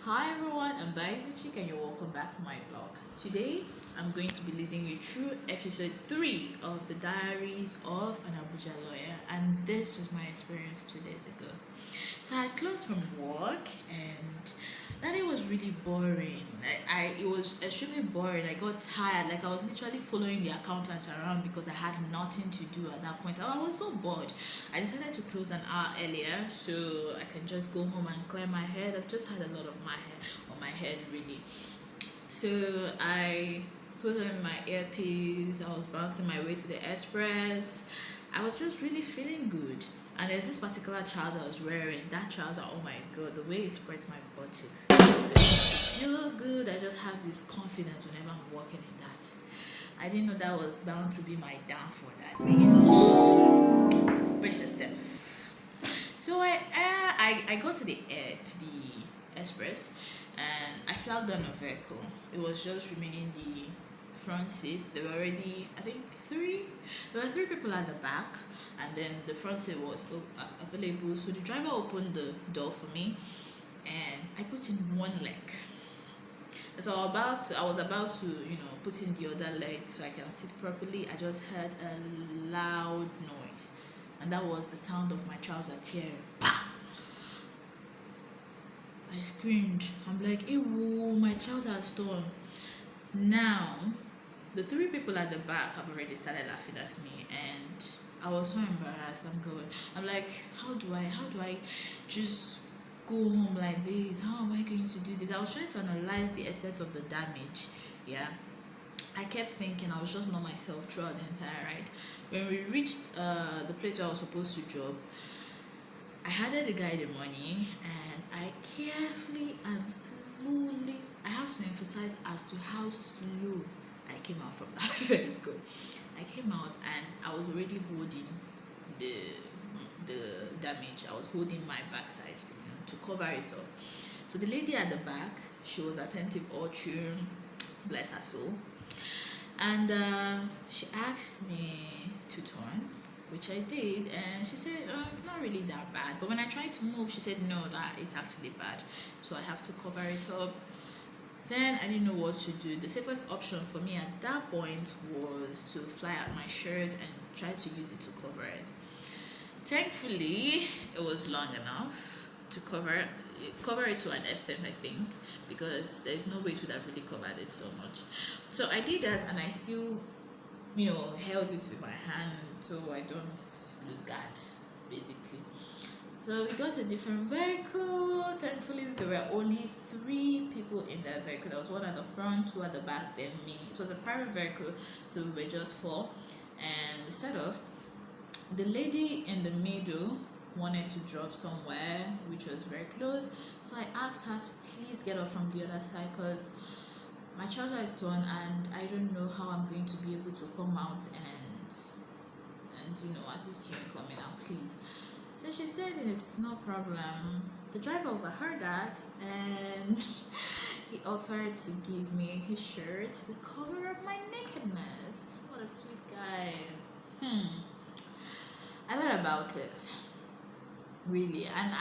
Hi everyone, I'm DIARIES and you're welcome back to my vlog. Today, I'm going to be leading you through episode 3 of the Diaries of an ABUJA lawyer, and this was my experience 2 days ago. So I closed from work and that day was really boring. It was extremely boring. I got tired. I was literally following the accountant around because I had nothing to do at that point. I was so bored. I decided to close an hour earlier so I can just go home and clear my head. I've just had a lot of my hair on my head really. So I put on my earpiece. I was bouncing my way to the express. I was just really feeling good. And there's this particular trouser I was wearing. That trouser, oh my god, the way it spreads my butt cheeks. You look good. I just have this confidence whenever I'm walking in that. I didn't know that was bound to be my downfall that day. Brace yourself. So I got to the express and I flagged on a vehicle. It was just remaining the front seat. There were already, I think, there were 3 people at the back, and then the front seat was available. So the driver opened the door for me and I put in one leg. So I was about to put in the other leg so I can sit properly. I just heard a loud noise, and that was the sound of my trouser tearing. I screamed. I'm like, ew, my trouser is torn. Now the 3 people at the back have already started laughing at me, and I was so embarrassed. I'm like, how do I just go home like this? How am I going to do this? I was trying to analyze the extent of the damage. I kept thinking. I was just not myself throughout the entire ride. When we reached the place where I was supposed to drop, I handed the guy the money, and I carefully and slowly, I have to emphasize as to how slow I came out from that vehicle. I came out and I was already holding the damage. I was holding my backside to cover it up. So the lady at the back, she was attentive all through, bless her soul, and she asked me to turn, which I did, and she said, it's not really that bad. But when I tried to move, she said, no, that it's actually bad, so I have to cover it up. Then I didn't know what to do. The safest option for me at that point was to fly out my shirt and try to use it to cover it. Thankfully, it was long enough to cover it to an extent, I think, because there's no way it would have really covered it so much. So I did that, and I still held it with my hand so I don't lose guard, basically. So we got a different vehicle. Thankfully, there were only 3 people in that vehicle. There was 1 at the front, 2 at the back, then me. It was a private vehicle, so we were just 4. And we set off. The lady in the middle wanted to drop somewhere, which was very close. So I asked her to please get off from the other side because my trouser is torn and I don't know how I'm going to be able to come out and assist you in coming out, please. So she said it's no problem. The driver overheard that and he offered to give me his shirt, the cover of my nakedness. What a sweet guy. I thought about it, really, and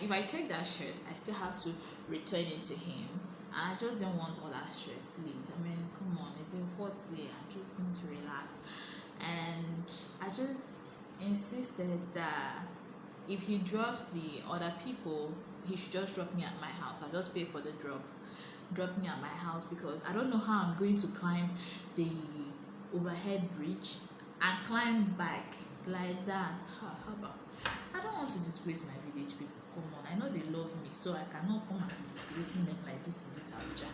if I take that shirt, I still have to return it to him. And I just don't want all that stress, please. I mean, come on, it's a hot day. I just need to relax. And I just insisted that if he drops the other people, he should just drop me at my house. I'll just pay for the drop me at my house, because I don't know how I'm going to climb the overhead bridge and climb back like that. How about, I don't want to disgrace my village people. Come on, I know they love me, so I cannot come and be disgracing them like this in this ABUJA.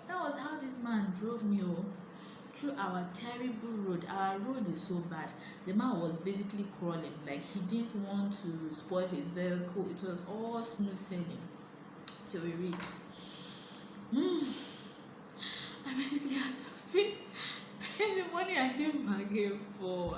That was how this man drove me through our terrible road. Our road is so bad. The man was basically crawling, like he didn't want to spoil his vehicle. It was all smooth sailing till we reached. I basically had to pay the money I came back here for.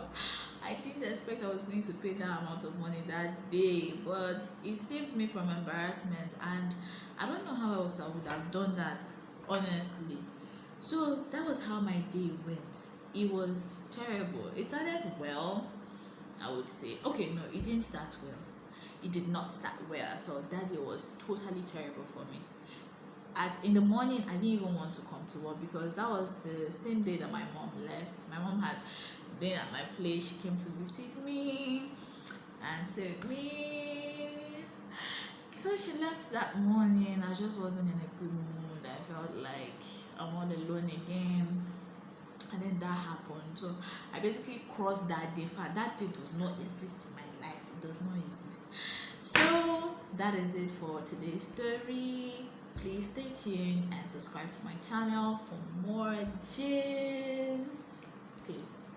I didn't expect I was going to pay that amount of money that day, but it saved me from embarrassment, and I don't know how else I would have done that, honestly. So that was how my day went. It was terrible. It started well, I would say. Okay, no, it didn't start well. it did not start well at all. That day was totally terrible for me. In the morning, I didn't even want to come to work because that was the same day that my mom left. My mom had been at my place. She came to visit me and stay with me. So she left that morning. I just wasn't in a good mood. I felt like I'm all alone again. And then that happened. So I basically crossed that day. That day does not exist in my life. It does not exist. So that is it for today's story. Please stay tuned and subscribe to my channel for more gist. Peace.